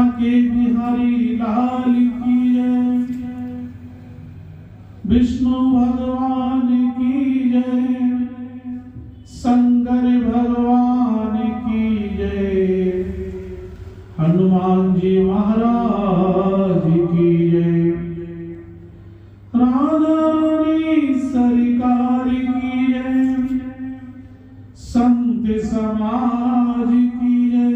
बांके बिहारी लाल की जय, विष्णु भगवान की जय, शंकर भगवान की जय, हनुमान जी महाराज की जय, राधा रानी सरकार की जय, संत समाज की जय,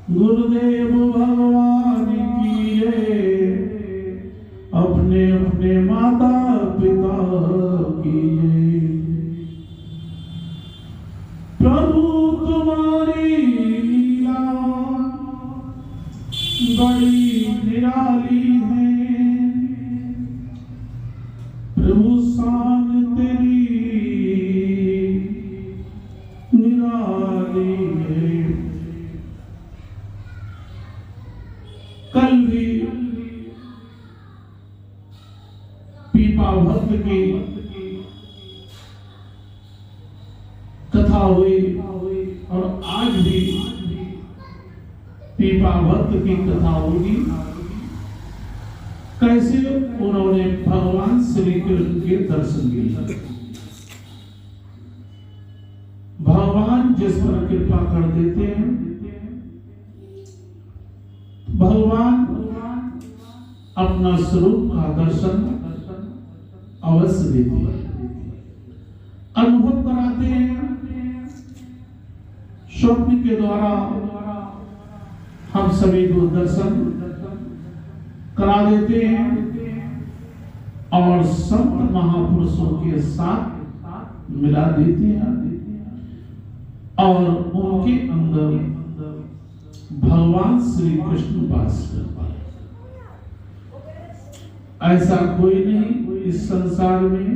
गुरुदेव भगवान की जय, अपने अपने माता पिता की जय। प्रभु तुम्हारी लीला बड़ी निराली है, प्रभु शान तेरी निराली है। कल भी पीपा भक्त की कथा हुई और आज भी पीपा भक्त की कथा होगी। कैसे उन्होंने भगवान श्री कृष्ण के दर्शन किए। भगवान जिस पर कृपा कर देते हैं, भगवान अपना स्वरूप का दर्शन अवश्य देते हैं, अनुभव कराते हैं। स्वप्न के द्वारा हम सभी को दर्शन करा देते हैं और संत महापुरुषों के साथ मिला देते हैं और उनके अंदर भगवान श्री कृष्ण वास करते हैं। ऐसा कोई नहीं इस संसार में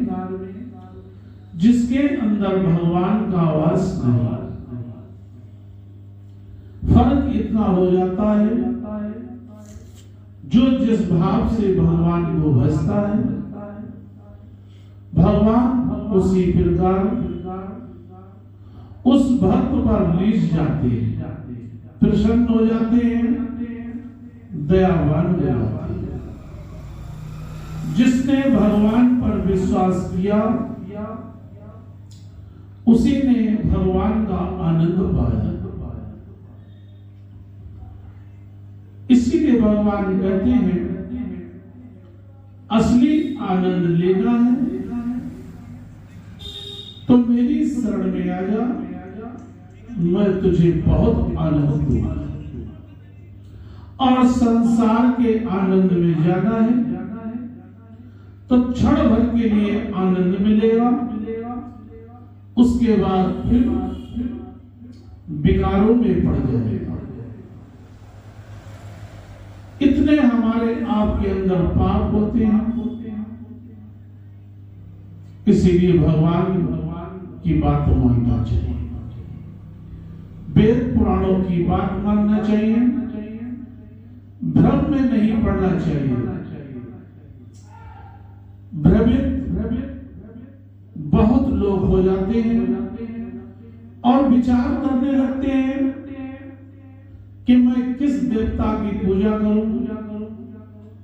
जिसके अंदर भगवान का वास नहीं। फर्क इतना हो जाता है, जो जिस भाव से भगवान को भजता है, भगवान उसी प्रकार उस भक्त पर लीस जाते हैं, प्रसन्न हो जाते हैं, दयावान हो जाते हैं। जिसने भगवान पर विश्वास किया उसी ने भगवान का आनंद पाया। इसीलिए भगवान कहते हैं असली आनंद लेना है तो मेरी शरण में आ जा, मैं तुझे बहुत आनंद दूंगा। और संसार के आनंद में जाना है तो क्षण भर के लिए आनंद मिलेगा, उसके बाद फिर विकारों में पड़ जाएगा। इतने हमारे आपके अंदर पाप होते हैं, इसीलिए भगवान की बात मानना चाहिए, वेद पुराणों की बात मानना चाहिए, भ्रम में नहीं पड़ना चाहिए। भ्रमित बहुत लोग हो जाते हैं और विचार करने लगते हैं कि मैं किस देवता की पूजा करूं,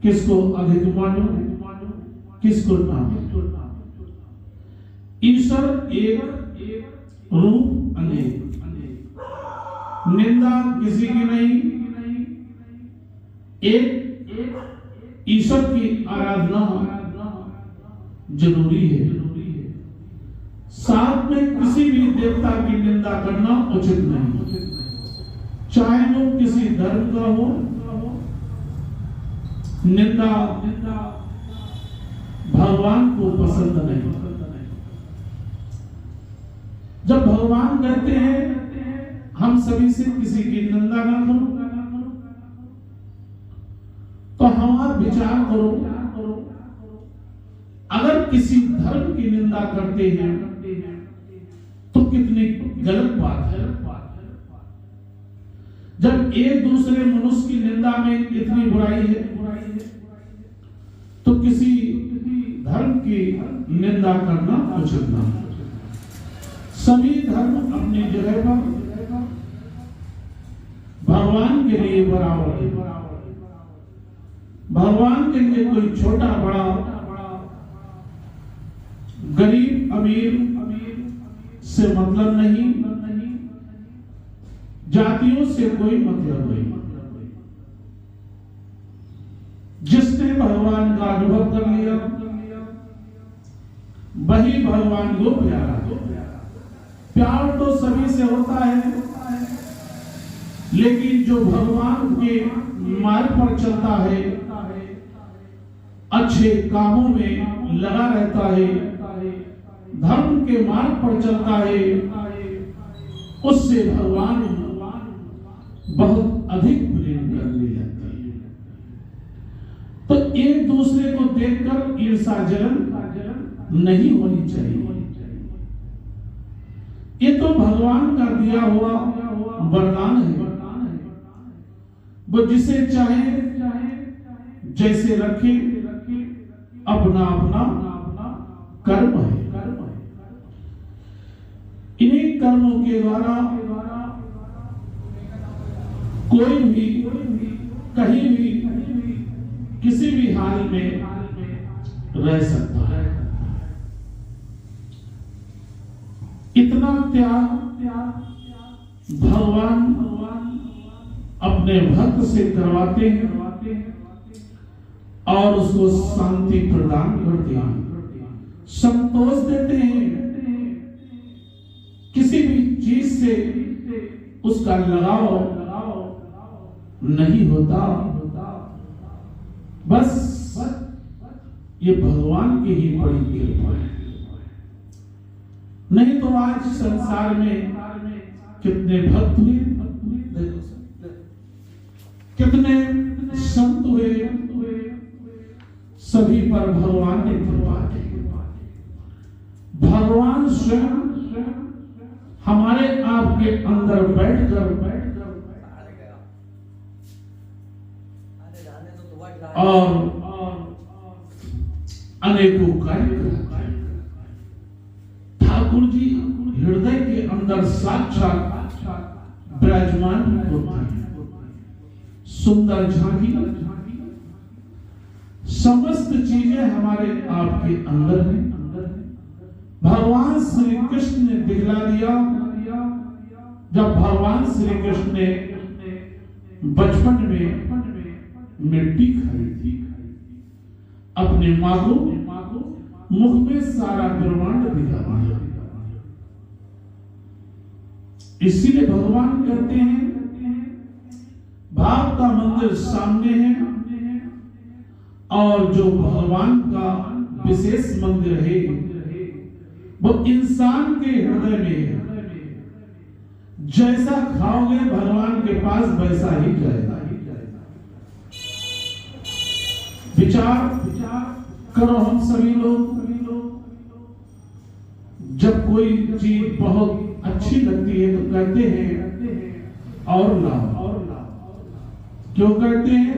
किसको अधिक मानूं, किसको ना मानूं। ईश्वर एक, रूप अनेक, निंदा किसी की नहीं। एक ईश्वर की आराधना जरूरी है, साथ में किसी भी देवता की निंदा करना उचित नहीं, चाहे वो किसी धर्म का हो। निंदा भगवान को पसंद नहीं। जब भगवान कहते हैं हम सभी से किसी की निंदा ना करो, तो हमारा विचार करो, अगर किसी धर्म की निंदा करते हैं तो कितनी गलत बात है। जब एक दूसरे मनुष्य की निंदा में इतनी बुराई है तो किसी धर्म की निंदा करना उचित नहीं। सभी धर्म अपनी जगह पर भगवान के लिए बराबर है। भगवान के लिए कोई छोटा बड़ा, गरीब अमीर से मतलब नहीं, जातियों से कोई मतलब नहीं। जिसने भगवान का अनुभव कर लिया वही भगवान को प्यारा। प्यार तो सभी से होता है, लेकिन जो भगवान के मार्ग पर चलता है, अच्छे कामों में लगा रहता है, धर्म के मार्ग पर चलता है, उससे भगवान बहुत अधिक प्रेम करने लगते हैं। तो एक दूसरे को देखकर ईर्ष्या जलन नहीं होनी चाहिए। ये तो भगवान का दिया हुआ वरदान है। वो जिसे चाहे जैसे रखे, अपना अपना कर्म है। इन्हीं कर्मों के द्वारा कोई भी कहीं भी किसी भी हाल में रह सकता है। इतना त्याग भगवान अपने भक्त से करवाते हैं और उसको शांति प्रदान करते हैं, संतोष देते हैं। किसी भी चीज से उसका लगाव नहीं होता। बस ये भगवान की ही बड़ी कृपा है। नहीं तो आज संसार में कितने भक्त हुए, कितने संत हुए, सभी पर भगवान ने कृपा की। भगवान स्वयं हमारे आपके अंदर बैठकर और अनेकों कार्य करते हैं। ठाकुर जी हृदय के अंदर साक्षात विराजमान होते हैं। सुंदर झांकी, समस्त चीजें हमारे आपके अंदर हैं। भगवान श्री कृष्ण ने दिखला दिया। जब भगवान श्री कृष्ण ने बचपन में मिट्टी खाई थी, अपने मां को मुख में सारा ब्रह्मांड दिखा दिया। इसीलिए भगवान कहते हैं भाव का मंदिर सामने है, और जो भगवान का विशेष मंदिर है वो इंसान के हृदय में है। जैसा खाओगे भगवान के पास वैसा ही जाएगा। विचार करो, हम सभी लोग जब कोई चीज बहुत अच्छी लगती है तो कहते हैं और लाओ। क्यों कहते हैं?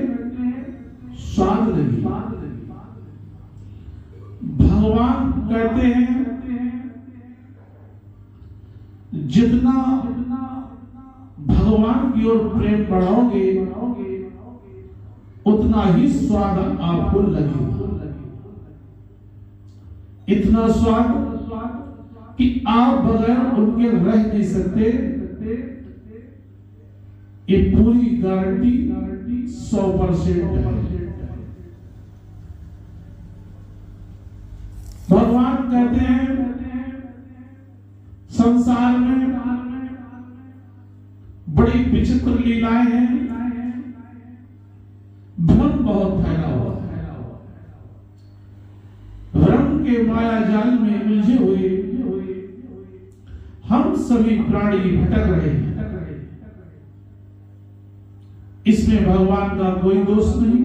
स्वाद लगी। भगवान कहते हैं जितना भगवान की ओर प्रेम बढ़ाओगे उतना ही स्वाद आपको लगेगा। इतना स्वाद कि आप बगैर उनके रह नहीं सकते। ये पूरी गारंटी 100% है। भगवान कहते हैं संसार में बड़ी विचित्र लीलाएं हैं। भ्रम बहुत फैला हुआ है। भ्रम के माया जाल में उलझे हुए हम सभी प्राणी भटक रहे हैं। इसमें भगवान का कोई दोष नहीं।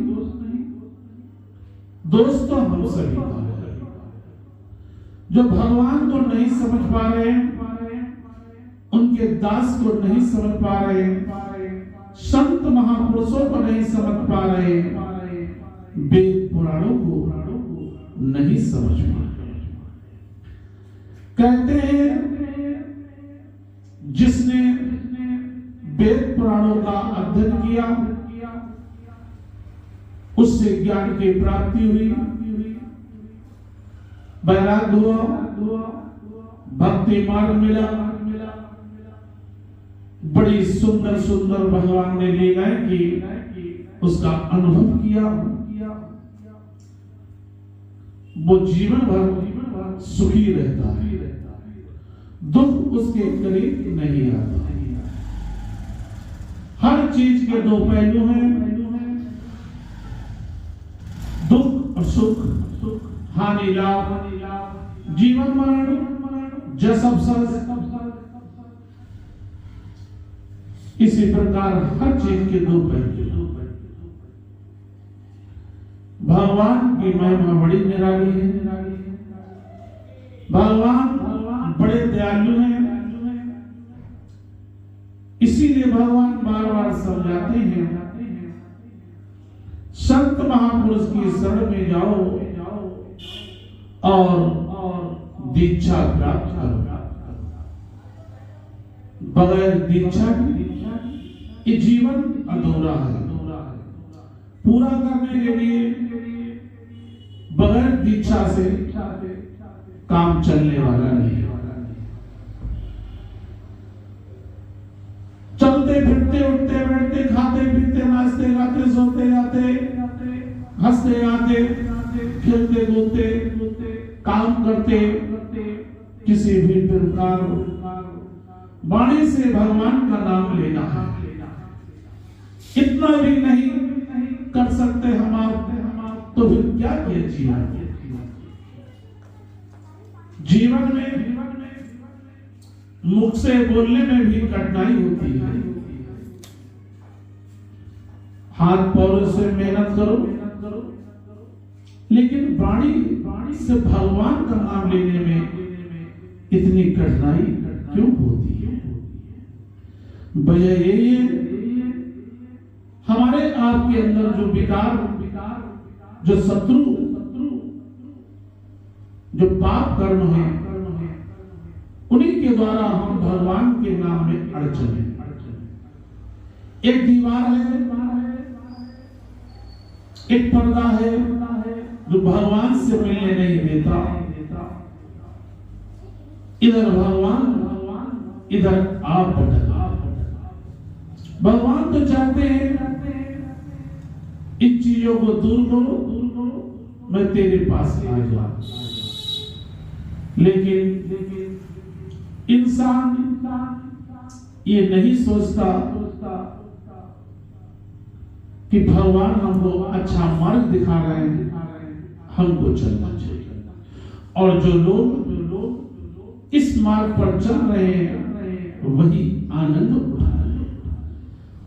दोष तो हम सभी का है। जो भगवान को नहीं समझ पा रहे हैं, उनके दास को नहीं समझ पा रहे, संत महापुरुषों को नहीं समझ पा रहे, वेद पुराणों को नहीं समझ पा रहे। कहते हैं जिसने वेद पुराणों का अध्ययन किया, उससे ज्ञान की प्राप्ति हुई, वैराग्य हुआ, भक्ति मार्ग मिला। बड़ी सुंदर सुंदर भगवान ने लीलाएं की, उसका अनुभव किया। वो जीवन भर सुखी रहता है, दुख उसके करीब नहीं आता। हर चीज के दो पहलू हैं, दुख और सुख, हानि लाभ, जीवन मरण, जस अवसर। इसी प्रकार हर चीज के दो पहलू। भगवान की महिमा बड़ी निराली है। भगवान बड़े दयालु हैं। इसीलिए भगवान बार बार समझाते हैं, संत महापुरुष की शरण में जाओ और दीक्षा प्राप्त करो। बगैर दीक्षा ये जीवन अधूरा है। पूरा करने के लिए बगैर दीक्षा से काम चलने वाला नहीं। चलते फिरते, उठते बैठते, खाते पीते, नाचते गाते, सोते जाते, हंसते गाते, खेलते कूदते, काम करते, किसी भी प्रकार वाणी से भगवान का नाम लेना है। इतना भी नहीं कर सकते हम आप, तो फिर क्या किया जीवन में मुख से बोलने में भी कठिनाई होती है। हाथ पैरों से मेहनत करो, लेकिन वाणी से भगवान का नाम लेने में इतनी कठिनाई क्यों होती है? वजह यही है, हमारे आपके अंदर जो विकार, जो शत्रु, जो पाप कर्म है, उन्हीं के द्वारा हम भगवान के नाम में अड़ चले। एक दीवार है, एक पर्दा है जो भगवान से मिलने नहीं देता। इधर भगवान, इधर आप भटक। भगवान तो चाहते हैं इन चीजों को दूर करो, मैं तेरे पास आ जाऊं। लेकिन इंसान ये नहीं सोचता कि भगवान हमको अच्छा मार्ग दिखा रहे हैं, हमको चलना चाहिए। और जो लोग इस मार्ग पर चल रहे हैं, वही आनंद उठा रहे हैं।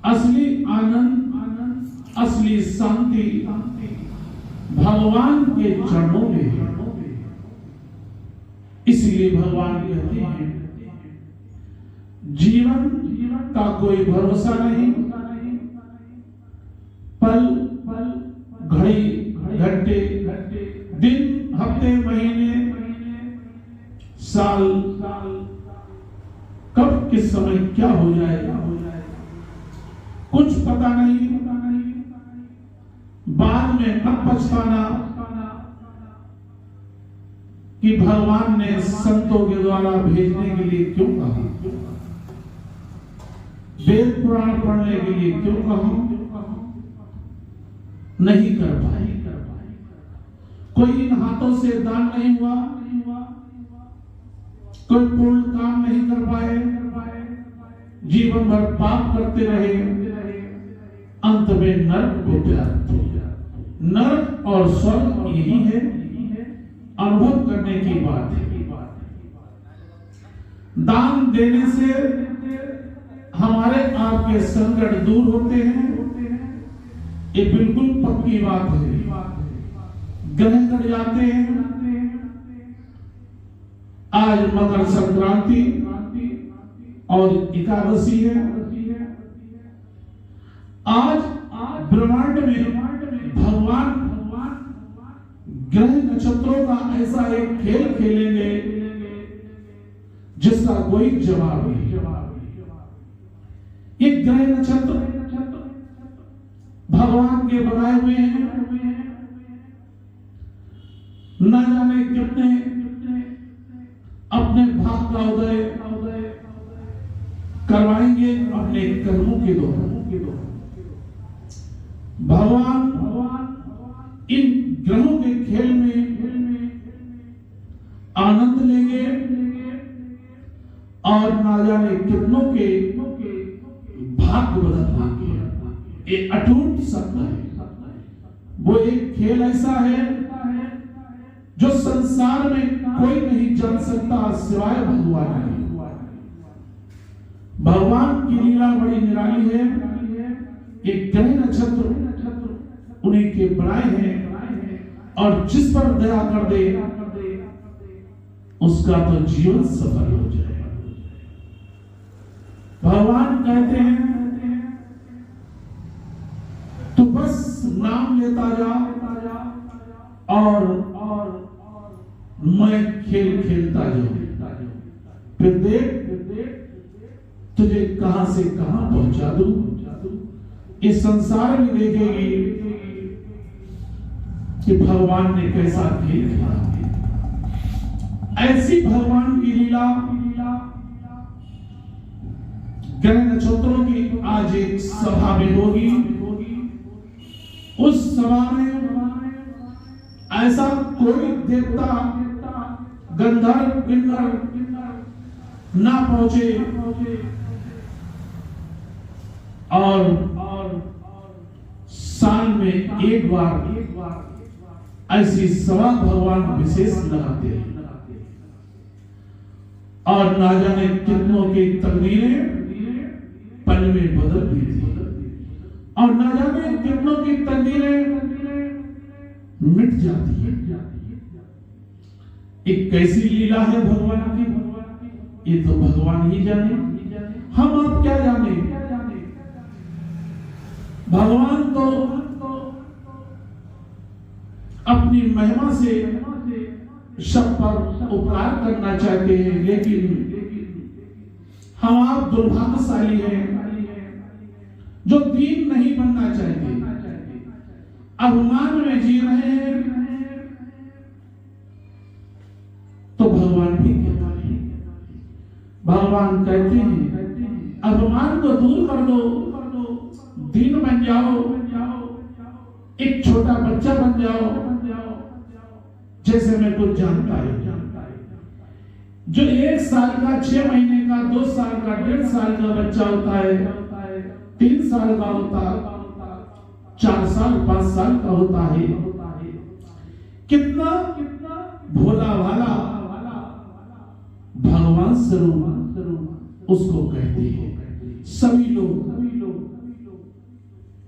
असली आनंद, असली शांति भगवान के चरणों में है। इसलिए भगवान कहते हैं, जीवन का कोई भरोसा नहीं। पल, घड़ी, घंटे, दिन, हफ्ते, महीने, साल, कब किस समय क्या हो जाएगा कुछ पता नहीं। बाद में मत पछताना कि भगवान ने संतों के द्वारा भेजने के लिए क्यों कहा, वेद पुराण पढ़ने के लिए क्यों कहा, नहीं कर पाए। कोई इन हाथों से दान नहीं हुआ, कोई पूर्ण काम नहीं कर पाए, जीवन भर पाप करते रहे, अंत में नरक को प्राप्त हो गया। नरक और स्वर्ग यही है, अनुभव करने की बात है। दान देने से हमारे आपके संकट दूर होते हैं, ये बिल्कुल पक्की बात है। ग्रह कट जाते हैं। आज मकर संक्रांति और एकादशी है। आज ब्रह्मांड में भगवान ग्रह नक्षत्रों का ऐसा एक खेल खेलेंगे जिसका कोई जवाब नहीं। ये ग्रह नक्षत्र भगवान के बनाए हुए हैं। न जाने कितने अपने भाग का उदय करवाएंगे अपने कर्मों के द्वारा। भगवान इन ग्रहों के खेल में आनंद लेंगे और ना जाने कितनों के भाग्य बदल देंगे। ये अटूट सत्य है। वो एक खेल ऐसा है जो संसार में कोई नहीं जान सकता सिवाय भगवान के। भगवान की लीला बड़ी निराली है। एक ग्रह नक्षत्र उन्हीं के बनाए हैं और जिस पर दया कर दे उसका तो जीवन सफल हो जाए। भगवान कहते हैं तू बस नाम लेता जा और मैं खेल खेलता जाऊं, फिर देख तुझे कहां से कहां पहुंचा दूं। इस संसार में देखेगी कि भगवान ने कैसा खेल खेला। ऐसी भगवान की लीला ग्रह नक्षत्रों की आज एक सभा में होगी। उस सभा में ऐसा कोई देवता गंधर्व किन्नर ना पहुंचे और साल में एक बार ऐसी सभा भगवान विशेष लगाते हैं और ना जाने कितनों की तकदीरें पल में बदल देती और ना जाने कितनों की तकदीरें मिट जाती है। एक कैसी लीला है भगवान की, ये तो भगवान ही जाने, हम आप क्या जाने। भगवान तो अपनी महिमा से सब पर उपकार करना चाहते हैं, लेकिन हम आप दुर्भाग्यशाली हैं जो दीन नहीं बनना चाहते, अभिमान में जी रहे हैं। तो भगवान भी कहता है, भगवान कहते हैं अभिमान को दूर कर दो, दीन बन जाओ, एक छोटा बच्चा बन जाओ जैसे मैं कुछ जानता है। जो 1 साल का, 6 महीने का, 2 साल का, 1.5 साल का बच्चा होता है, 3 साल का होता, 4 साल 5 साल का होता है, कितना भोला भाला भगवान स्वरूप उसको कहते हैं सभी लोग,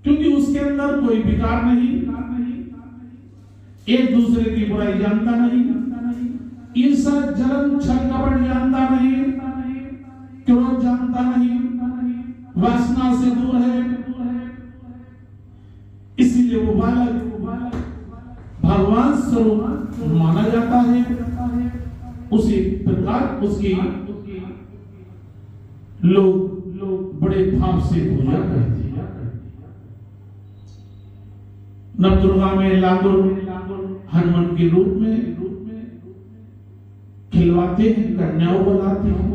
क्योंकि उसके अंदर कोई विकार नहीं, एक दूसरे की बुराई जानता नहीं, ईर्ष्या जलन छल कपट जानता नहीं, क्रोध जानता नहीं, वासना से दूर है। इसीलिए वो बालक भगवान स्वरूप माना जाता है। उसी प्रकार उसकी लोग बड़े भाव से पूजा करते हैं। नवदुर्गा में लांगुर हनुमान के रूप में खिलवाते हैं, कन्याओं बनाते हैं।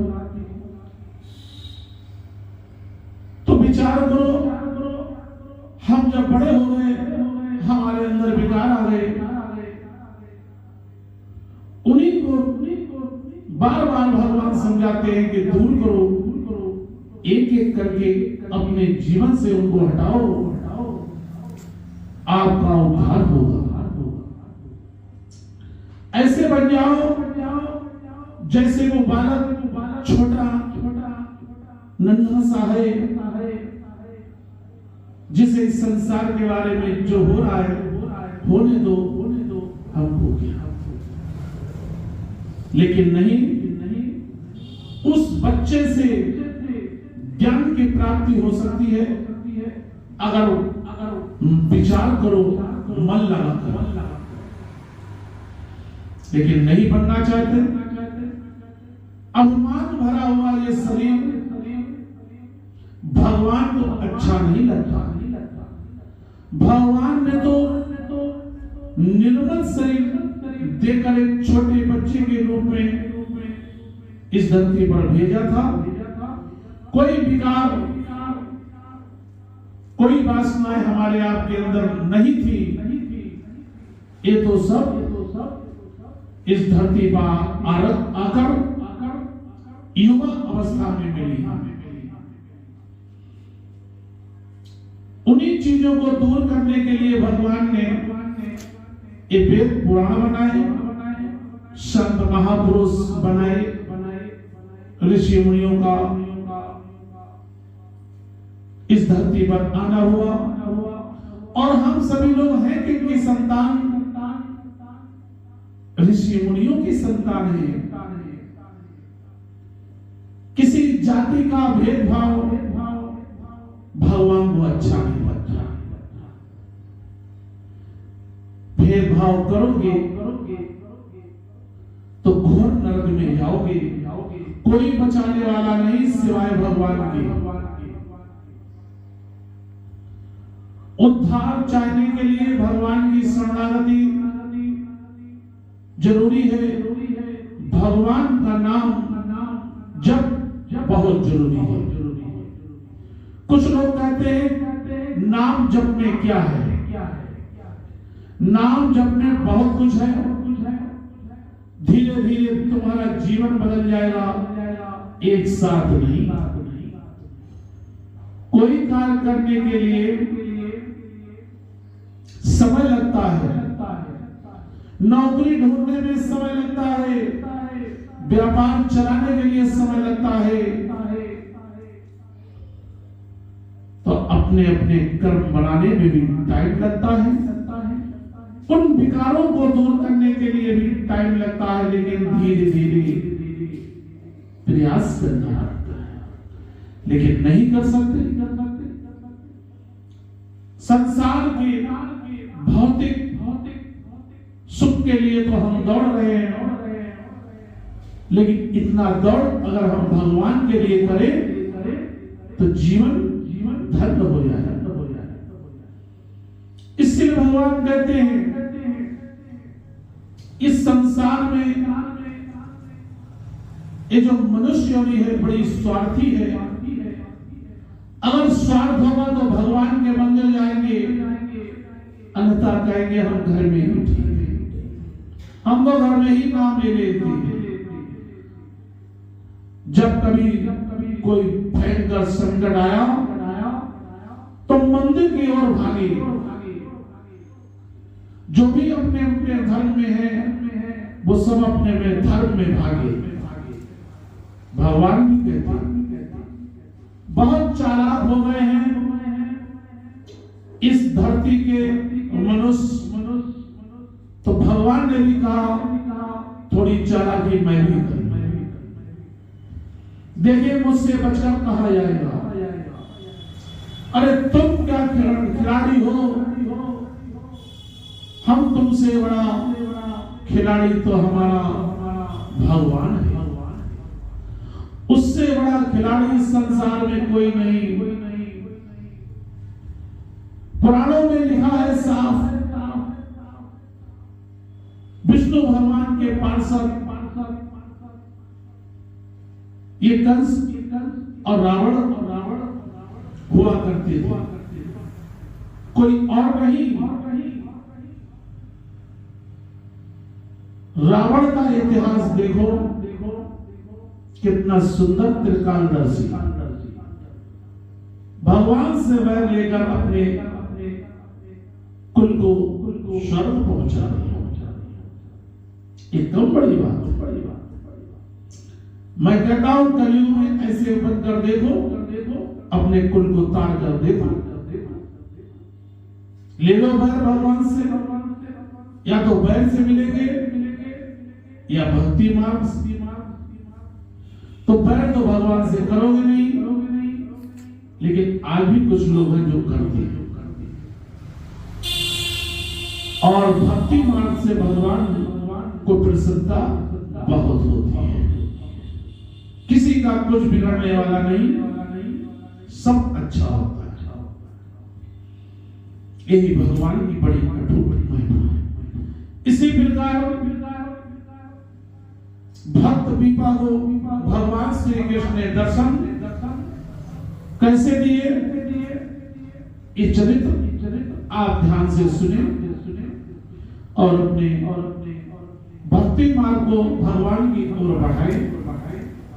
तो विचार करो, हम जब बड़े हो गए, हमारे अंदर विकार आ गए, उन्हीं को बार बार भगवान समझाते हैं कि दूर करो, एक एक करके अपने जीवन से उनको हटाओ, आपका उद्धार होगा। ऐसे बन जाओ जैसे वो बालक छोटा नन्हा सा है, जिसे इस संसार के बारे में जो हो रहा है होने दो, हमको क्या। लेकिन नहीं, उस बच्चे से ज्ञान की प्राप्ति हो सकती है अगर विचार करो, मन लगा कर। लेकिन नहीं बनना चाहते, अभिमान भरा हुआ ये शरीर भगवान को अच्छा नहीं लगता। भगवान ने तो निर्मल शरीर देकर एक छोटे बच्चे के रूप में इस धरती पर भेजा था। कोई विकार, कोई वासनाएं हमारे आपके अंदर नहीं थी। ये तो सब इस धरती पर आकर युवा अवस्था में मिली। उन्हीं चीजों को दूर करने के लिए भगवान ने ये वेद पुराण बनाए, संत महापुरुष बनाए, ऋषि मुनियों का इस धरती पर आना हुआ। और हम सभी लोग हैं किनकी संतान? ऋषि मुनियों की संतान है। किसी जाति का भेदभाव भगवान को अच्छा नहीं लगता। भेदभाव करोगे तो घोर नरक में जाओगे। कोई बचाने वाला नहीं सिवाय भगवान के। उद्धार चाहने के लिए भगवान की शरणागति जरूरी है। भगवान का नाम जप बहुत जरूरी है। कुछ लोग कहते हैं नाम जप में क्या है? नाम जप में बहुत कुछ है। धीरे धीरे तुम्हारा जीवन बदल जाएगा, एक साथ नहीं। कोई कार्य करने के लिए समय लगता है। नौकरी ढूंढने में समय लगता है, व्यापार चलाने के लिए समय लगता है। तो अपने अपने कर्म बनाने में भी टाइम लगता है। उन विकारों को दूर करने के लिए भी टाइम लगता है, लेकिन धीरे धीरे प्रयास करना पड़ता है, लेकिन नहीं कर सकते। संसार के भौतिक सुख के लिए तो हम दौड़ रहे हैं, लेकिन इतना दौड़ अगर हम भगवान के लिए करें तो जीवन धन्य हो जाए। इसलिए भगवान कहते हैं इस संसार में ये जो मनुष्य भी है बड़ी स्वार्थी है। अगर स्वार्थ होगा तो भगवान के मंदिर जाएंगे, अन्यथा कहेंगे हम घर में ही ठीक है, हम तो घर में ही नाम ले लेते हैं। जब कभी कोई भयंकर संकट आया तो मंदिर की ओर भागे। जो भी अपने अपने धर्म में है वो सब अपने में धर्म में भागे। भगवान भी कहते बहुत चालाक हो गए हैं इस धरती के मनुष्य। तो भगवान ने भी कहा थोड़ी चालाकी मैं भी करूं। देखिए मुझसे बचकर कहा जाएगा अरे तुम क्या खिलाड़ी हो, हम तुमसे बड़ा खिलाड़ी तो हमारा भगवान है। उससे बड़ा खिलाड़ी संसार में कोई नहीं। पुराणों में लिखा है साफ, विष्णु भगवान के पार्षद ये कंस और रावण हुआ करते थे, कोई और नहीं। रावण का इतिहास देखो कितना सुंदर त्रिकालदर्शी। भगवान से वैर लेकर अपने कुल को स्वर्ग पहुंचा दिया। एकदम बड़ी बात। मैं कहता हूं कलयुग में ऐसे बनकर देखो, अपने कुल को तार कर देखो। ले लो बैर भगवान से, या तो बैर से मिलेंगे या भक्ति मार्ग से। तो बैर तो भगवान से करोगे नहीं, लेकिन आज भी कुछ लोग हैं जो करते हैं। और भक्ति मार्ग से भगवान को प्रसन्नता बहुत होती है। किसी का कुछ बिगड़ने वाला नहीं, सब अच्छा होता है। यही भगवान की बड़ी अटूट महिमा है। इसी प्रकार भक्त पीपा को भगवान श्री कृष्ण ने दर्शन कैसे दिए, ये चरित्र आप ध्यान से सुने और अपने भक्ति मार्ग को भगवान की ओर बढ़ाए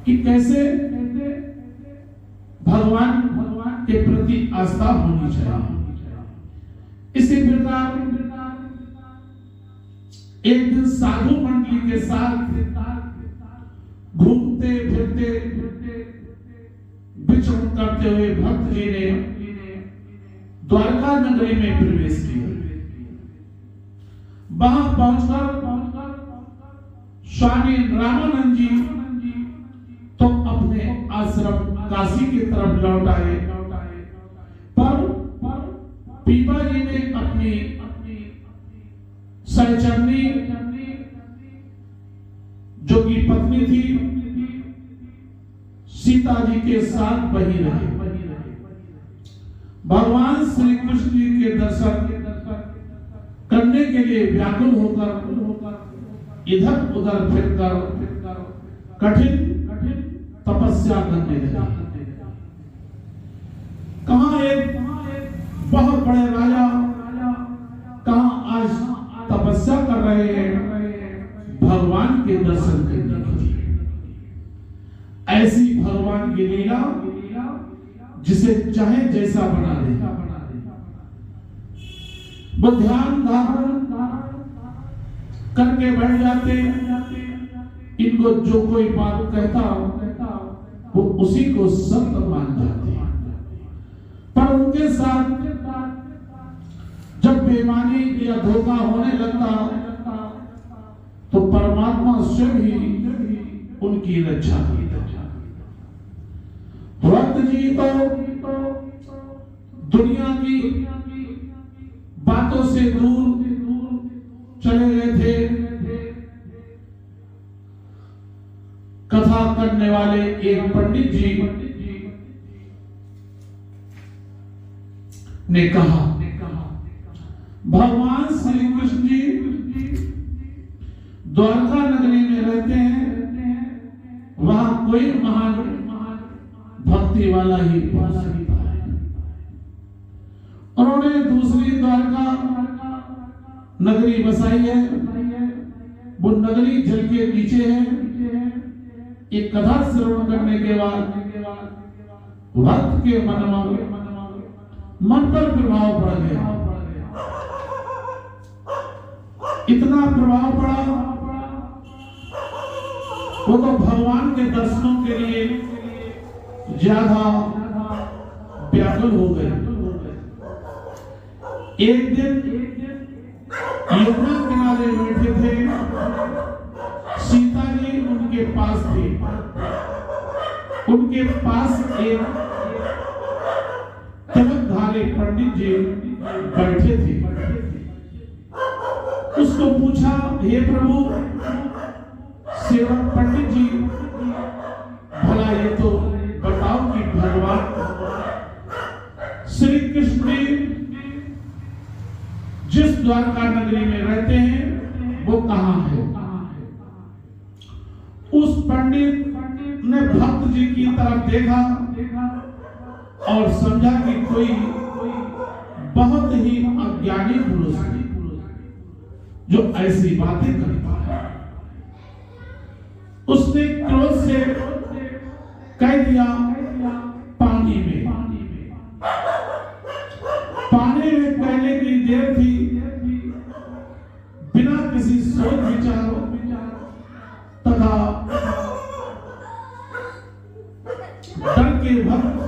कि कैसे भगवान के प्रति आस्था होनी चाहिए। इसी प्रकार एक दिन साधु मंडली के साथ घूमते फिरते विचरण करते हुए भक्त जी ने द्वारका नगरी में प्रवेश किया। वहां पहुंचकर स्वामी रामानंद जी तो अपने आश्रम काशी की तरफ लौट आए, पर पीपा जी ने अपनी सहचरनी जो कि पत्नी थी सीता जी के साथ वहीं रहे। भगवान श्री कृष्ण जी के दर्शन करने के लिए व्याकुल होकर इधर उधर फिरकर कठिन तपस्या करने लगे। कहां एक बहुत बड़े राजा कहां आज तपस्या कर रहे हैं भगवान के दर्शन करने के लिए। ऐसी भगवान की लीला जिसे चाहे जैसा बना दे, वो ध्यान धारण करके बैठ जाते। इनको जो कोई बात कहता वो उसी को सत्य मान जाते हैं। पर उनके साथ जब बेईमानी या धोखा होने लगता तो परमात्मा स्वयं ही उनकी रक्षा की। भक्त जी तो दुनिया की बातों से दूर चले गए थे। कथा करने वाले एक पंडित जी ने कहा, भगवान श्री कृष्ण जी द्वारका नगरी में रहते हैं, वहां कोई महान भक्ति वाला ही पहुंच सकता है। उन्होंने दूसरी द्वारका नगरी बसाई है, वो नगरी जल के नीचे है। एक कथा श्रवण करने के बाद भक्त के मन पर प्रभाव पड़ गया। इतना प्रभाव पड़ा वो तो भगवान के दर्शनों के लिए ज्यादा व्याकुल हो गए। एक दिन यमुना किनारे बैठे थे, सीता जी उनके पास थी। उनके पास एक तिलकधारी पंडित जी बैठे थे। उसको पूछा, हे प्रभु, सेवक पंडित जी, भला ये तो बताओ कि भगवान श्री कृष्ण जिस द्वारका नगरी में रहते हैं वो कहां है? उस पंडित ने भक्त जी की तरफ देखा और समझा कि कोई बहुत ही अज्ञानी पुरुष है जो ऐसी बातें करता है। उसने क्रोध से कह दिया, पानी में कहने की देर थी। बिना किसी सोच विचार तथा डर के भक्त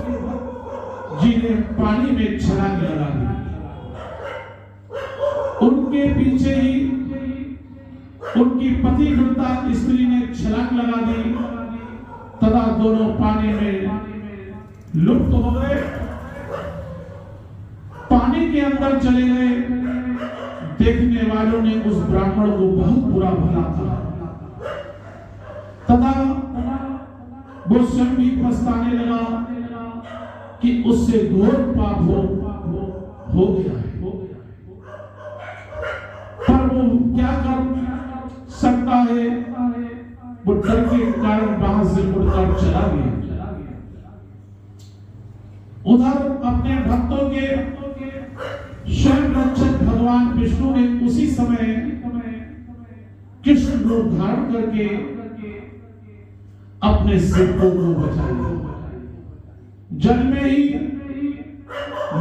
जी ने पानी में छलांग लगा दी। उनके पीछे ही उनकी पतिव्रता स्त्री ने छलांग लगा दी तथा दोनों पानी में लुप्त हो गए। पानी के अंदर चले गए। देखने वालों ने उस ब्राह्मण को बहुत बुरा भला था तथा वो स्वयं भी पछताने लगा कि उससे घोर पाप हो गया है, पर वो क्या कर सकता है? वो डर के कारण वहां से मुड़कर चला गया। उधर अपने भक्तों के स्वयं रक्षक भगवान विष्णु ने उसी समय कृष्ण रूप धारण करके अपने सेवकों को बचाया। जल में ही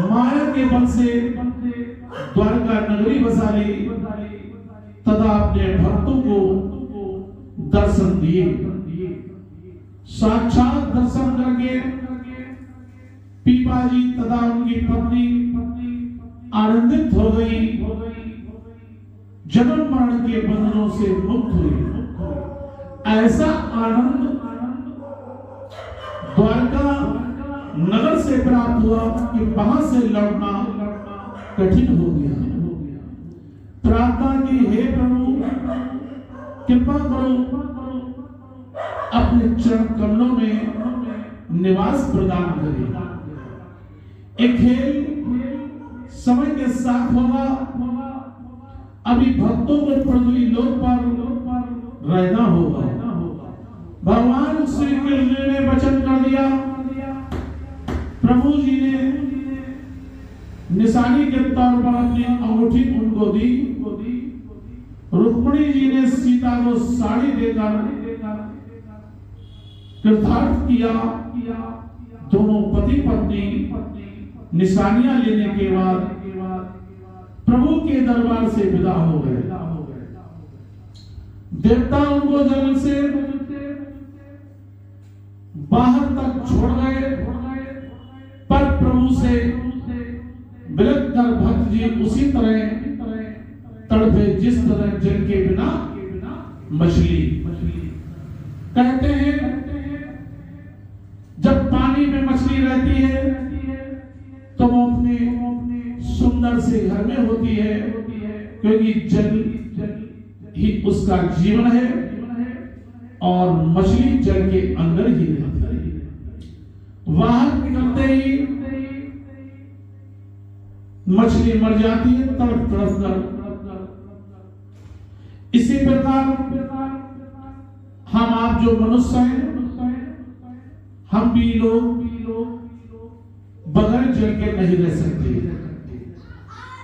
माया के बल से द्वारका नगरी बसा ली तथा अपने भक्तों को दर्शन दिए। साक्षात दर्शन करके पीपा जी तथा उनकी पत्नी आनंदित हो गई, जन्म मरण के बंधनों से मुक्त हुई। ऐसा आनंद द्वारका नगर से प्राप्त हुआ कि वहां से लौटना कठिन हो गया। प्रार्थना की, हे प्रभु कृपा करो, अपने चरण कमलों में निवास प्रदान करें। एक खेल समय के साथ होगा। अभी भक्तों को पृथ्वी लोक पर रहना होगा। भगवान श्री कृष्ण ने वचन कर दिया। प्रभु जी ने निशानी के तौर पर अपनी अंगूठी उनको दी। रुक्मिणी जी ने सीता को साड़ी देकर कृतार्थ किया। दोनों पति पत्नी निशानियां लेने के बाद प्रभु के दरबार से विदा हो गए। देवता उनको जल से बाहर तक छोड़ गए, पर प्रभु से विलग कर भक्त जी उसी तरह तड़पे जिस तरह जल के बिना मछली। कहते हैं जब पानी में मछली रहती है तो वो अपने सुंदर से घर में होती है, क्योंकि जल ही उसका जीवन है और मछली जल के अंदर ही रहती है। बाहर निकलते ही मछली मर जाती है तड़प तड़प कर। इसी प्रकार हम आप जो मनुष्य हैं, हम भी लोग बगैर जल के नहीं रह सकते।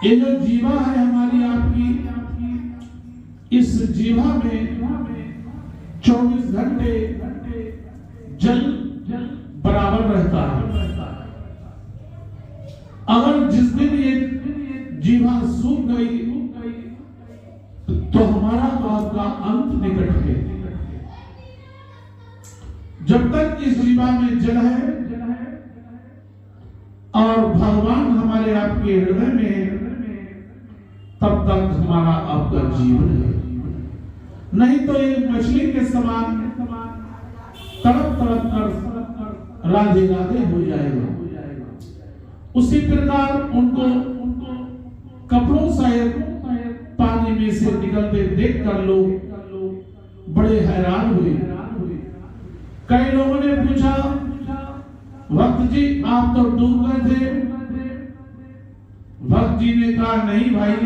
ये जो जीवा है हमारी आपकी, इस जीवा में 24 घंटे जल बराबर रहता है। अगर जिस दिन ये जीवा सूख गई तो हमारा आपका अंत निकट है। जब तक इस जीवा में जल है और भगवान हमारे आपके हृदय में है, तब तक हमारा आपका जीवन है। नहीं तो एक मछली के समान तड़प तड़प कर राधे राधे हो जाएगा। उसी प्रकार उनको कपड़ों सहित पानी में से निकलते देखकर लोग बड़े हैरान हुए। कई लोगों ने पूछा, भक्त जी आप तो डूब गए थे। भक्त जी ने कहा, नहीं भाई,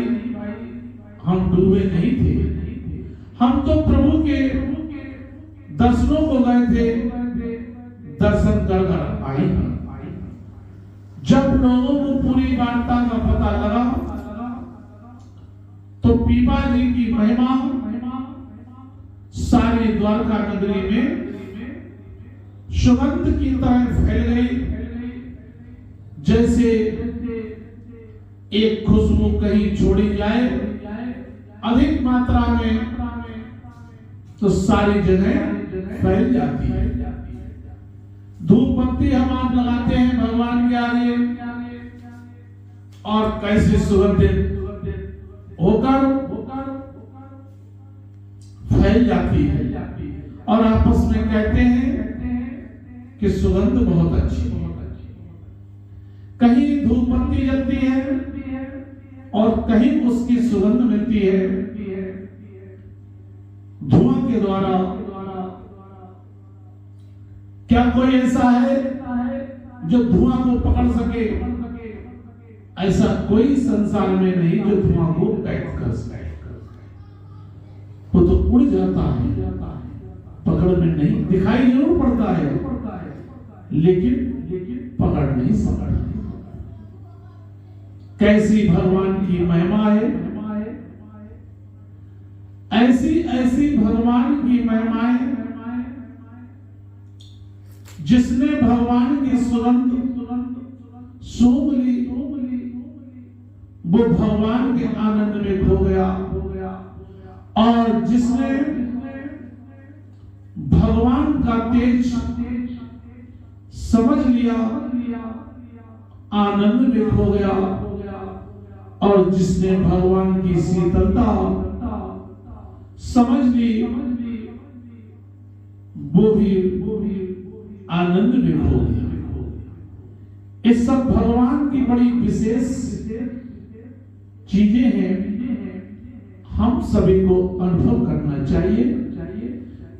हम डूबे नहीं थे, हम तो प्रभु के दर्शनों को गए थे, दर्शन कर आए हैं। जब लोगों को पूरी वार्ता का पता लगा तो पीपा जी की महिमा सारी द्वारका नगरी में सुगंध की तरह फैल गई। जैसे एक खुशबू कहीं छोड़ी जाए अधिक मात्रा में तो सारी जगह फैल जाती है। धूप बत्ती हम आप लगाते हैं भगवान के आगे और कैसे सुगंधित होकर फैल जाती है और आपस में कहते हैं कि सुगंध बहुत अच्छी है। कहीं धूप बत्ती जलती है और कहीं उसकी सुगंध मिलती है धुआं के द्वारा। क्या कोई ऐसा है जो धुआं को पकड़ सके, ऐसा कोई संसार में नहीं जो धुआं को कैद कर सके। वो तो उड़ जाता है, पकड़ में नहीं, दिखाई जरूर पड़ता है लेकिन पकड़ नहीं सकता। कैसी भगवान की महिमा है, ऐसी ऐसी भगवान की महिमाएं। जिसने भगवान की सुगंध सूंघ ली वो भगवान के आनंद में खो गया, और जिसने भगवान का तेज समझ लिया आनंद में खो गया, और जिसने भगवान की शीतलता समझ ली वो भी आनंद में खो गया। इस सब भगवान की बड़ी विशेष चीजें हैं, हम सभी को अनुभव करना चाहिए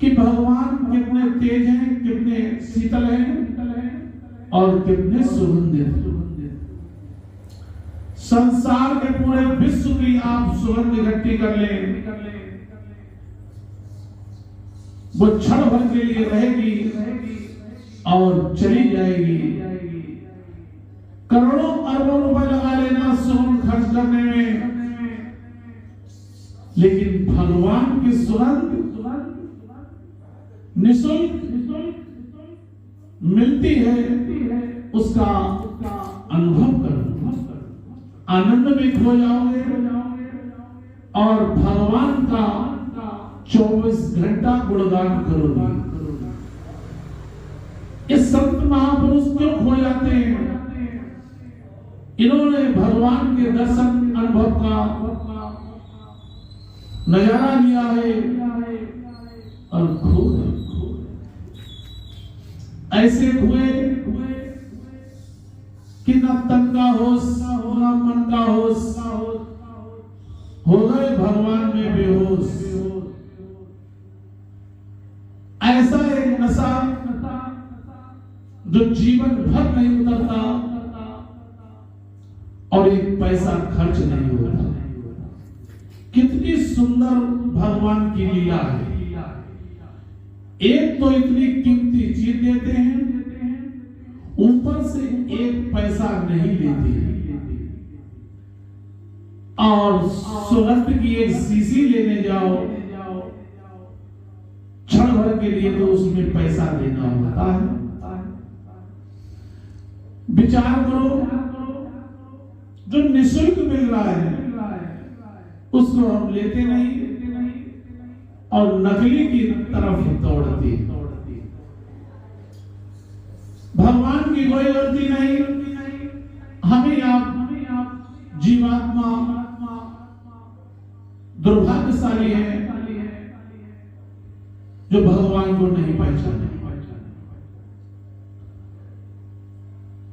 कि भगवान कितने तेज हैं, कितने शीतल हैं और कितने सुगंधित हैं। संसार के पूरे विश्व की आप सुगंध इकट्ठी कर लें, वो क्षण भर के लिए रहेगी और चली जाएगी। करोड़ों अरबों रुपए लगा लेना सुगंध खर्च करने में, लेकिन भगवान की सुगंध निःशुल्क मिलती है, उसका अनुभव करो, आनंद में खो जाओगे और भगवान का 24 घंटा गुणगान करोगे। ये संत महापुरुष क्यों खो जाते हैं? इन्होंने भगवान के दर्शन अनुभव का नजारा लिया है और खो गए। ऐसे हुए कि न तन का होश न मन का होश, हो गए भगवान में बेहोश। ऐसा एक नशा जो जीवन भर नहीं उतरता और एक पैसा खर्च नहीं होता। कितनी सुंदर भगवान की लीला है। एक तो इतनी कीमती चीज देते हैं, ऊपर से एक पैसा नहीं लेते, और सुगंध की एक शीशी लेने जाओ, क्षण भर के लिए तो उसमें पैसा देना होता है। विचार करो, जो निःशुल्क मिल रहा है उसको हम लेते नहीं और नकली की तरफ दौड़ते। भगवान की कोई गलती नहीं, हमें आप जीवात्मा दुर्भाग्यशाली है जो भगवान को नहीं पहचाने।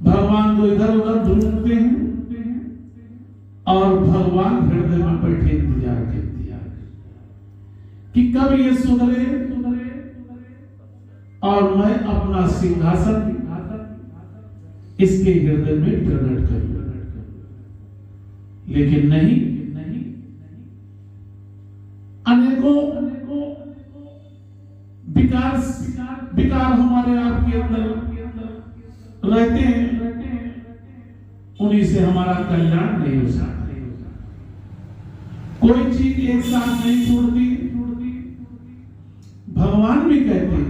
भगवान को इधर उधर ढूंढते हैं और भगवान हृदय में बैठे इंतजार करते कि कब ये सुधरे और मैं अपना सिंहासन इसके हृदय में प्रकट करूं। लेकिन नहीं, अनेकों विकार हमारे आपके अंदर रहते हैं, उन्हीं से हमारा कल्याण नहीं हो सकता। कोई चीज एक साथ नहीं छोड़ती। भगवान भी कहते हैं,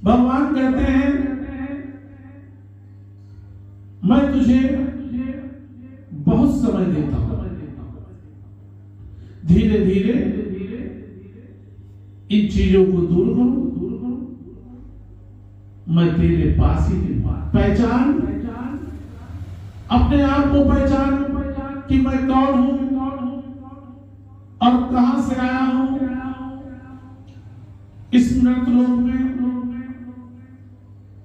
भगवान कहते हैं मैं तुझे बहुत समय देता हूं, धीरे धीरे इन चीजों को दूर करो, मैं तेरे पास ही पहचान, अपने आप को पहचान कि मैं कौन हूं और कहां से आया हूं। इस मृत लोक में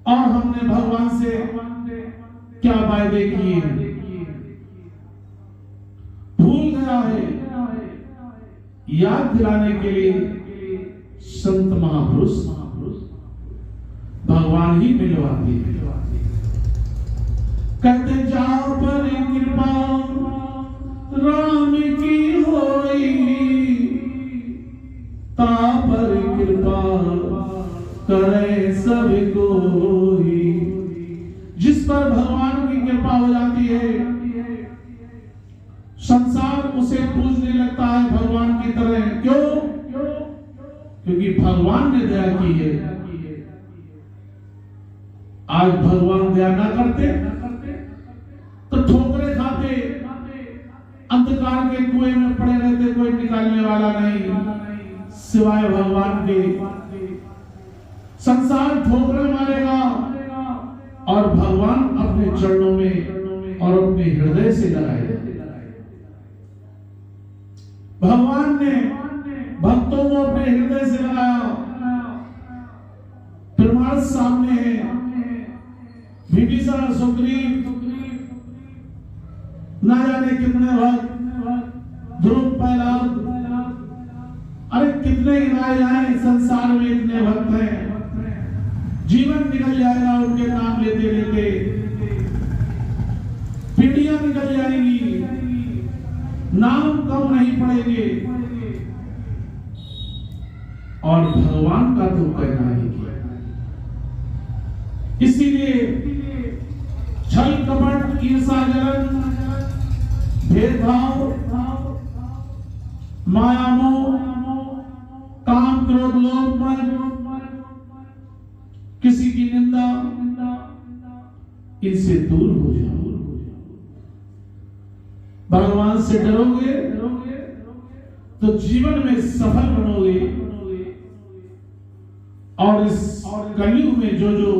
और हमने भगवान से क्या वायदे किए, भूल गया है। याद दिलाने के लिए संत महापुरुष भगवान भगवान ही मिलवाते हैं। कहते जाओ पर कृपा राम की होई, ता पर कृपा करे सब कोई। जिस पर भगवान की कृपा हो जाती है, संसार उसे पूजने लगता है भगवान की तरह। क्यों? क्योंकि भगवान ने दया की है। आज भगवान दया ना करते तो ठोकरे खाते, अंधकार के कुएं में पड़े रहते, कोई निकालने वाला नहीं सिवाय भगवान के। संसार ठोकरे मारेगा और भगवान अपने चरणों में और अपने हृदय से लगाए। भगवान ने भक्तों को अपने हृदय से लगाया। प्रमाण सामने है, विभीषण, सुग्रीव, ना जाने कितने भक्त, ध्रुव, प्रहलाद, अरे कितने गिनाए जाए, संसार में इतने भक्त हैं। जीवन निकल जाएगा उनके नाम लेते लेते, पीढ़ियां निकल जाएंगी, नाम कम नहीं पड़ेंगे। और भगवान का तो कहना ही क्या। इसीलिए छल, कपट, ईर्षा, जलन, भेदभाव, माया, मोह, काम, क्रोध, लोभ, मद, किसी की निंदा, इनसे दूर हो जाओ। भगवान से डरोगे तो जीवन में सफल बनोगे। और इस कलयुग में जो जो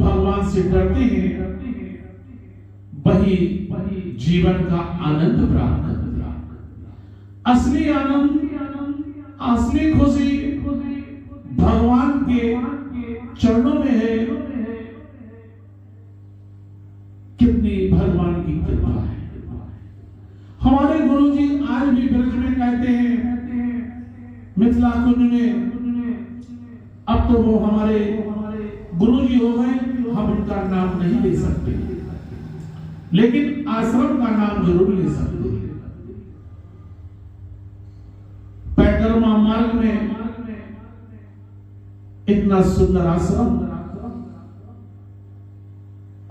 भगवान से डरते हैं वही जीवन का आनंद प्राप्त करते हैं। असली आनंद, असली खुशी भगवान के चरणों में है। कितनी भगवान की कृपा है। हमारे गुरुजी आज भी ब्रज में कहते हैं, मिथिला कुंज में, अब तो वो हमारे गुरुजी हो गए, हम उनका नाम नहीं ले सकते, लेकिन आश्रम का नाम जरूर ले सकते हैं। पैटर्मा मार्ग में इतना सुंदर आश्रम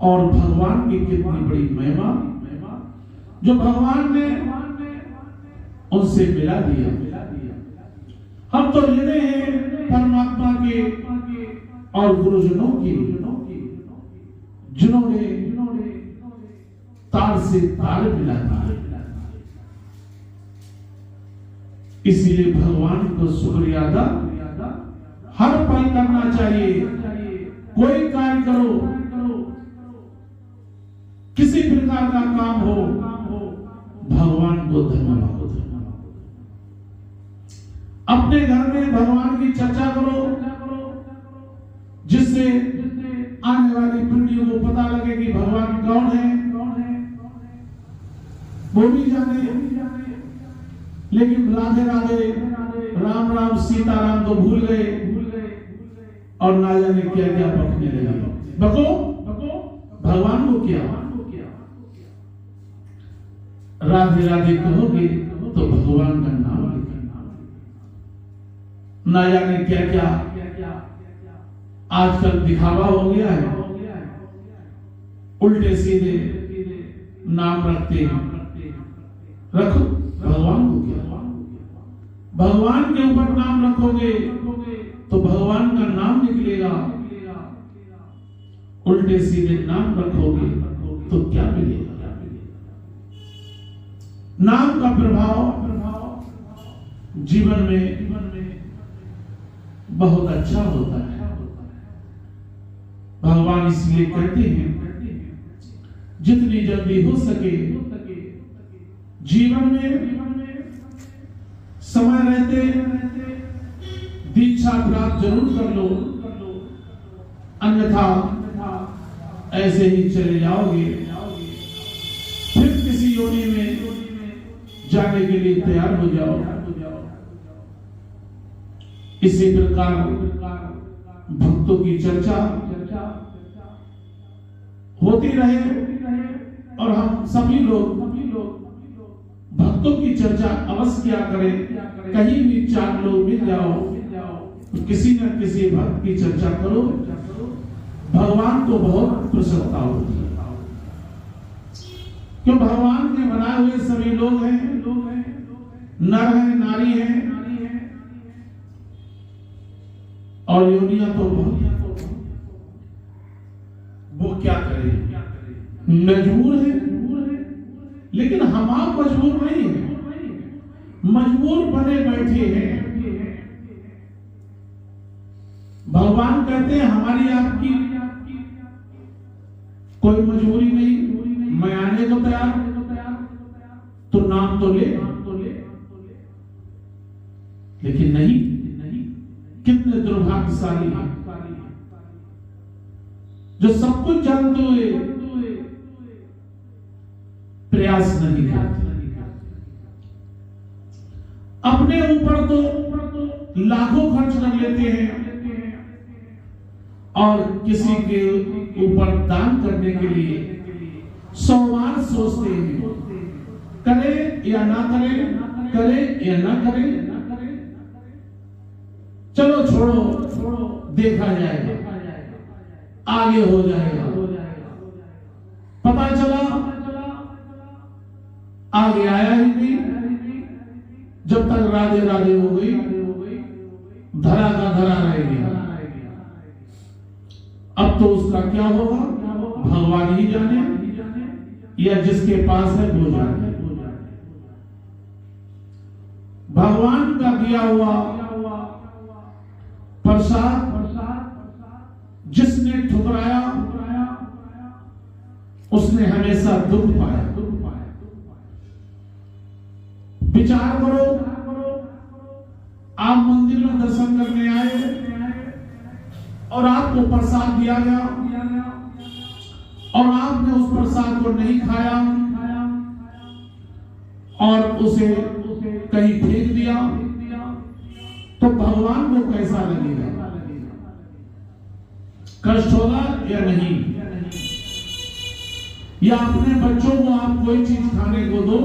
और भगवान की कितनी बड़ी महिमा, जो भगवान ने उनसे मिला दिया। हम तो लेने हैं परमात्मा के और गुरुजनों की, जिन्होंने तार से तार मिला दिया। इसीलिए भगवान को शुक्रिया अदा हर पल करना चाहिए। कोई कार्य करो, किसी प्रकार का काम हो, भगवान को धन्यवाद। अपने घर में भगवान की चर्चा करो, जिससे आने वाली पीढ़ियों को पता लगे कि भगवान कौन है, वो भी जाने। लेकिन राधे राधे, राम राम, सीताराम तो भूल गए और ना जाने क्या क्या बकने लगे। बको भगवान को क्या, राधे राधे कहोगे तो भगवान का नाम लेकर, ना जाने क्या क्या आजकल दिखावा हो गया है। उल्टे सीधे नाम रखते हैं। रखो भगवान को क्या, भगवान के ऊपर नाम रखोगे तो भगवान का नाम निकलेगा। उल्टे सीधे नाम रखोगे तो क्या मिलेगा। नाम का प्रभाव जीवन में बहुत अच्छा होता है। भगवान इसलिए कहते हैं जितनी जल्दी हो सके जीवन में समय रहते दीक्षा प्राप्त जरूर कर लो, अन्यथा ऐसे ही चले जाओगे। फिर किसी योनि में जाने के लिए तैयार हो जाओ। इसी प्रकार भक्तों की चर्चा होती रहे और हम सभी लोग भक्तों की चर्चा अवश्य किया करें। कहीं भी 4 लोग मिल जाओ तो किसी न किसी भक्त की चर्चा करो, भगवान को बहुत प्रसन्नता होती है। क्यों? भगवान के बनाए हुए सभी लोग हैं, नर हैं, नारी हैं, और योनियां तो बहुत। वो क्या करें? मजबूर है, लेकिन हम आप मजबूर नहीं हैं, मजबूर बने बैठे हैं। भगवान कहते हैं हमारी आपकी कोई मजबूरी नहीं, मैं आने को तैयार, तो नाम तो ले। लेकिन नहीं, कितने दुर्भाग्यशाली हैं जो सब कुछ जानते हुए प्रयास नहीं करते। अपने ऊपर तो लाखों खर्च कर लेते हैं और किसी के ऊपर दान करने के लिए 100 बार सोचते हैं, करे या ना करे, करे या ना करे, चलो छोड़ो, देखा जाएगा, आगे हो जाएगा। पता चला आगे आया ही नहीं। जब तक राधे राधे हो गई, धरा का धरा रह गया। अब तो उसका क्या होगा भगवान ही जाने, या जिसके पास है वो जाने। भगवान का दिया हुआ प्रसाद जिसने ठुकराया उसने हमेशा दुख पाया। विचार करो, आप मंदिर में दर्शन करने आए और आपको प्रसाद दिया गया और आपने उस प्रसाद को नहीं खाया और उसे कहीं फेंक दिया, तो भगवान को कैसा लगेगा? कष्ट होगा या नहीं? या अपने बच्चों को आप कोई चीज खाने को दो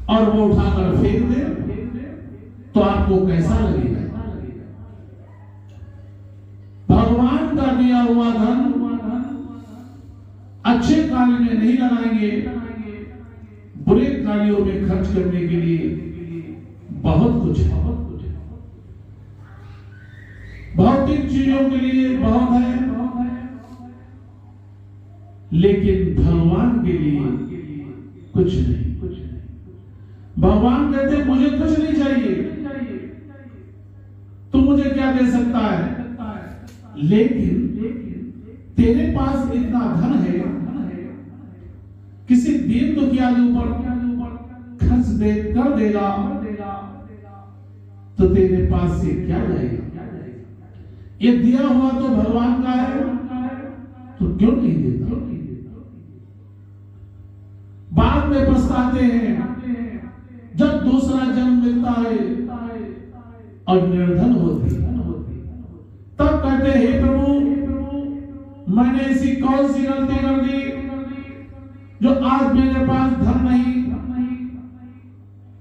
और वो उठाकर फेंक दे, तो आपको कैसा लगेगा? भगवान का दिया हुआ धन अच्छे कार्य में नहीं लगाएंगे, बुरे कार्यों में खर्च करने के लिए बहुत कुछ है। भौतिक चीजों के लिए बहुत है, लेकिन भगवान के लिए कुछ नहीं। भगवान कहते हैं मुझे कुछ नहीं चाहिए, तू मुझे क्या दे सकता है? लेकिन तेरे पास इतना धन है, किसी दीन दुखिया के ऊपर खर्च कर देगा तो तेरे पास से क्या जाएगा? ये दिया हुआ तो भगवान का है, तो क्यों नहीं देता? बाद में पछताते हैं जब दूसरा जन्म मिलता है और निर्धन होते, तब कहते हैं हे प्रभु मैंने ऐसी कौन सी गलती कर दी जो आज मेरे पास धन नहीं,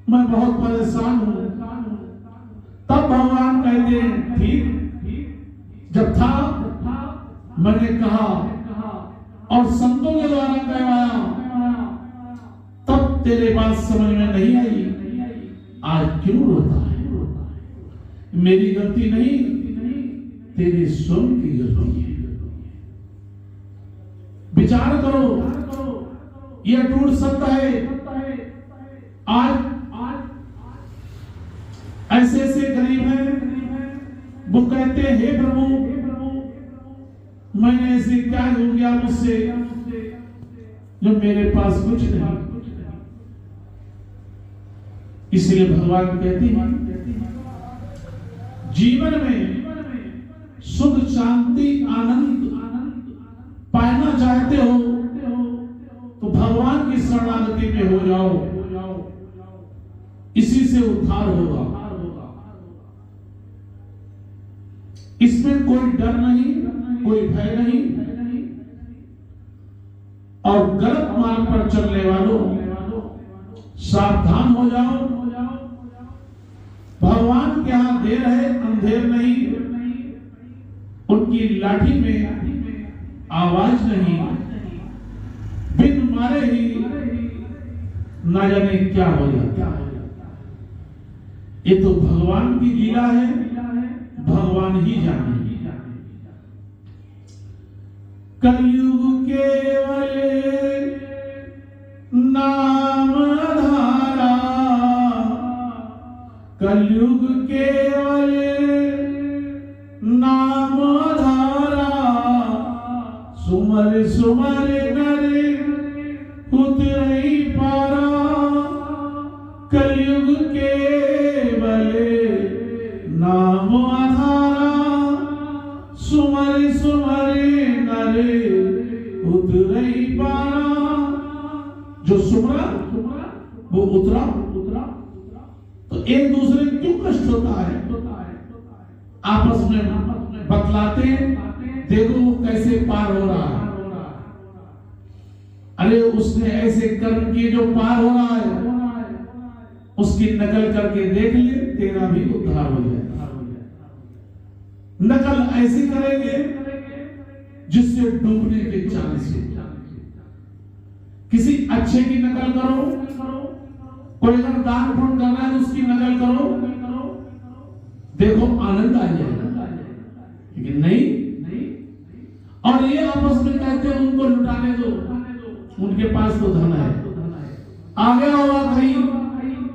मैं बहुत परेशान हूं। तब भगवान कहते हैं ठीक, जब था मैंने कहा और संतों के द्वारा कहवाया, तब तेरे बात समझ में नहीं आई, आज क्यों रोता है? मेरी गलती नहीं, तेरे स्वयं की गलती है। विचार करो, यह टूट सकता है। आज ऐसे ऐसे गरीब हैं, वो कहते हैं हे प्रभु मैंने ऐसे क्या हो गया मुझसे जो मेरे पास कुछ नहीं। इसलिए भगवान कहते हैं जीवन में सुख शांति आनंद पाना चाहते हो तो भगवान की शरणागति में हो जाओ, इसी से उद्धार होगा। इसमें कोई डर नहीं, कोई भय नहीं, और गलत मार्ग पर चलने वालों सावधान हो जाओ। भगवान के यहाँ देर है अंधेर नहीं, उनकी लाठी में आवाज नहीं, बिन मारे ही ना जाने क्या हो जाता है। ये तो भगवान की लीला है, भगवान ही जाने। कलयुग केवल नाम धारा, कलयुग केवल नाम धारा, सुमर सुमर नरे उतरई पारा। कलयुग केवल नाम आधारा, सुमर सुमर नरे उतरई पारा। जो सुमरा वो उतरा, तो एक दूसरे को क्यों कष्ट होता है? आपस में बतलाते, देखो वो कैसे पार हो रहा है। अरे उसने ऐसे कर्म किए जो पार हो रहा है, उसकी नकल करके देख ले, तेरा भी उद्धार हो जाए। नकल ऐसी करेंगे जिससे डूबने के चांस है। किसी अच्छे की नकल करो, कोई अगर दान पुण्य करना है तो उसकी नकल करो, देखो आनंद आ जाएगा। लेकिन नहीं, और ये आपस में कहते हैं उनको लुटाने दो, उनके पास तो धन है। आ गया होगा कहीं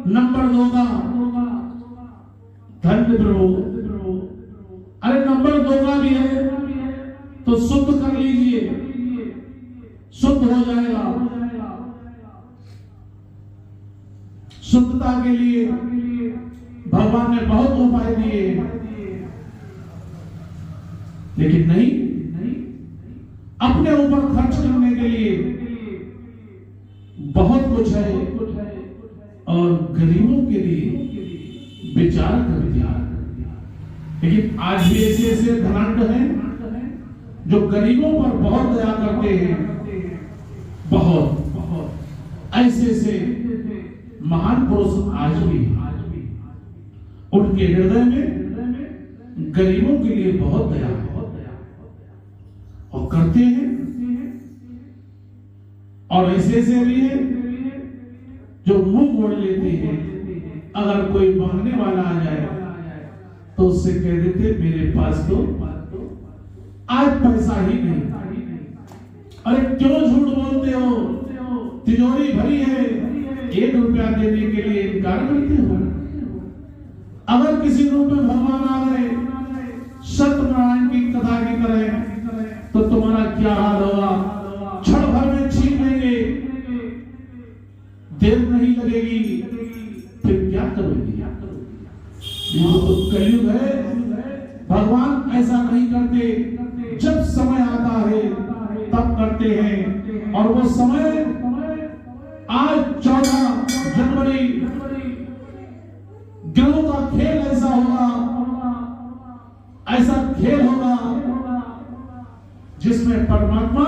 नंबर 2 का धन प्रभु। अरे नंबर 2 का भी है तो शुद्ध कर लीजिए, शुद्ध हो जाएगा। शुद्धता के लिए भगवान ने बहुत उपाय दिए, लेकिन नहीं, अपने ऊपर खर्च करने के लिए बहुत कुछ है और गरीबों के लिए विचार कर दिया। लेकिन आज भी ऐसे ऐसे धनाढ्य हैं जो गरीबों पर बहुत दया करते हैं। बहुत ऐसे ऐसे महान पुरुष आज भी, उनके हृदय में गरीबों के लिए बहुत दया है और करते हैं। और ऐसे ऐसे भी है जो मुंह मोड़ लेते हैं, अगर कोई मांगने वाला आ जाए तो उससे कह देते मेरे पास तो आज पैसा ही नहीं। अरे क्यों झूठ बोलते हो, तिजोरी भरी है, 1 रुपया देने के लिए इनकार करते हो। अगर किसी रूप में भगवान आ गए सत्यनारायण की कथा की तरह, तो तुम्हारा क्या हाल होगा? क्षण भर में छीन लेंगे, देर नहीं लगेगी, फिर क्या करोगे? ये तो कलयुग है। भगवान ऐसा नहीं करते, जब समय आता है तब करते हैं। और वो समय आज 14 जनवरी ग्रहों का खेल ऐसा होगा, ऐसा खेल होगा जिसमें परमात्मा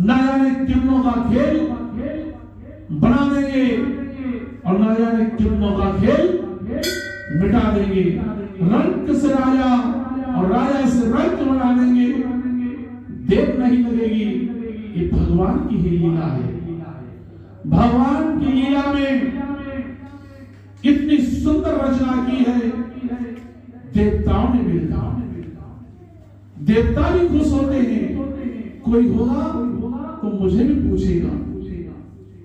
न जाने किरणों का खेल बना देंगे और न जाने किरणों का खेल मिटा देंगे। रंग से राजा और राजा से रंग बना देंगे, देर नहीं लगेगी। ये भगवान की ही लीला है। भगवान की लीला में इतनी सुंदर रचना की है, देवताओं ने भी लिखा। देवता भी खुश होते हैं। कोई होगा तो मुझे भी पूछेगा,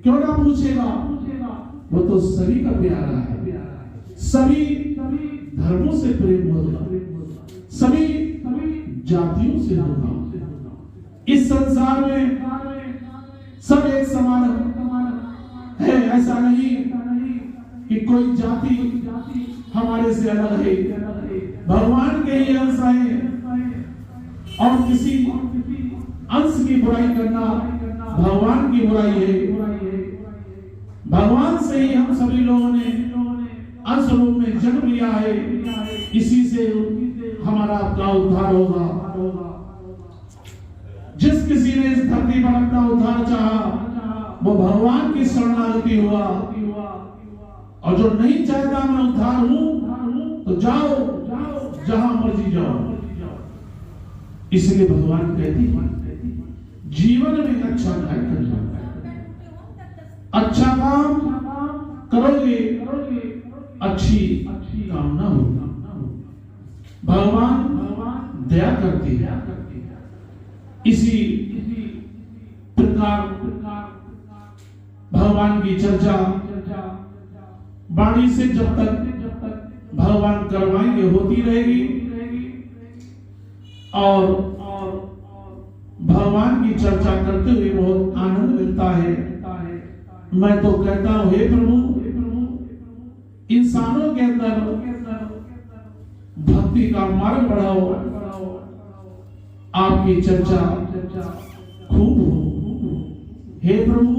क्यों ना पूछेगा? वो तो सभी का प्यारा है, सभी धर्मों से प्रेम होगा, सभी जातियों से होगा। इस संसार में सब एक समान है। ऐसा नहीं कि कोई जाति हमारे से अलग है। भगवान के ही अंश है और किसी अंश की बुराई करना भगवान की बुराई है। भगवान से ही हम सभी लोगों ने अंश रूप में जन्म लिया है, इसी से हमारा आपका उद्धार होगा। जिस किसी ने इस धरती शरणागति पर अपना उद्धार चाहा, वो भगवान की शरणागति हुआ। और जो नहीं चाहता मैं उद्धार हूं, तो जाओ जहां मर्जी जाओ। इसलिए भगवान कहती है जीवन में अच्छा कार्य करना, अच्छा काम करोगे अच्छी कामना होगी। भगवान दया करती है। इसी प्रकार भगवान की चर्चा वाणी से जब तक भगवान करवाएंगे होती रहेगी, और भगवान की चर्चा करते हुए बहुत आनंद मिलता है। मैं तो कहता हूं हे प्रभु, इंसानों के अंदर भक्ति का मार्ग बढ़ाओ, आपकी चर्चा खूब हो। हे प्रभु,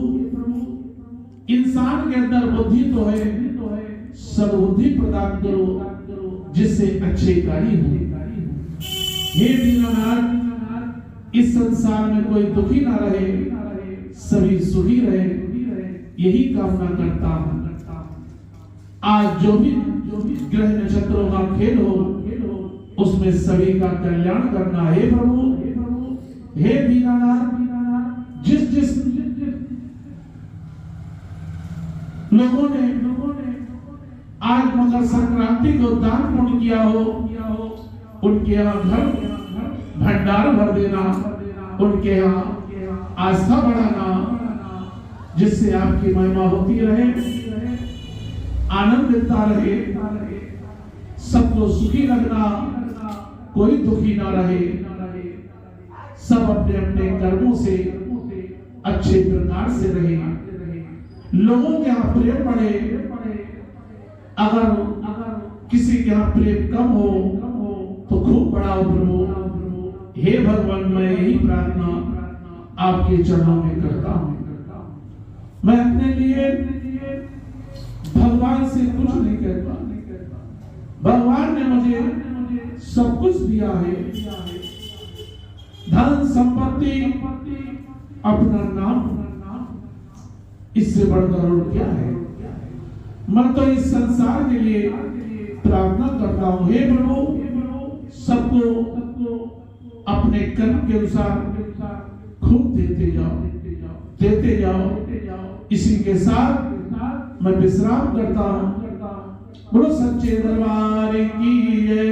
इंसान के अंदर बुद्धि तो है, सद्बुद्धि प्रदान करो जिससे अच्छे कार्य हो। हे दीननाथ, इस संसार में कोई दुखी ना रहे, सभी सुखी रहे, यही कामना करता हूं। आज जो भी ग्रह नक्षत्रों का खेल हो, उसमें सभी का कल्याण करना है प्रभु। हे दीननाथ, जिस लोगों ने आज मकर संक्रांति को दान पुण्य किया हो, उनके यहाँ घर भंडार भर देना, उनके यहाँ आस्था बढ़ाना, जिससे आपकी महिमा होती रहे, आनंद मिलता रहे, सबको सुखी लगना, कोई दुखी ना रहे, सब अपने अपने कर्मों से अच्छे प्रकार से रहे, लोगों के यहाँ प्रेम बढ़े। अगर किसी के यहाँ प्रेम कम हो तो खूब बढ़ाओ प्रभु। हे भगवान, मैं यही प्रार्थना आपके चरणों में करता हूँ। मैं अपने लिए भगवान से कुछ नहीं कहता, भगवान ने मुझे सब कुछ दिया है, धन संपत्ति, अपना नाम, इससे बढ़कर और क्या है। मैं तो इस संसार के लिए प्रार्थना करता हूं, हे प्रभु, सबको अपने कर्म के अनुसार खूब देते जाओ। इसी के साथ मैं विश्राम करता हूं। बोलो सच्चे दरबार की जय।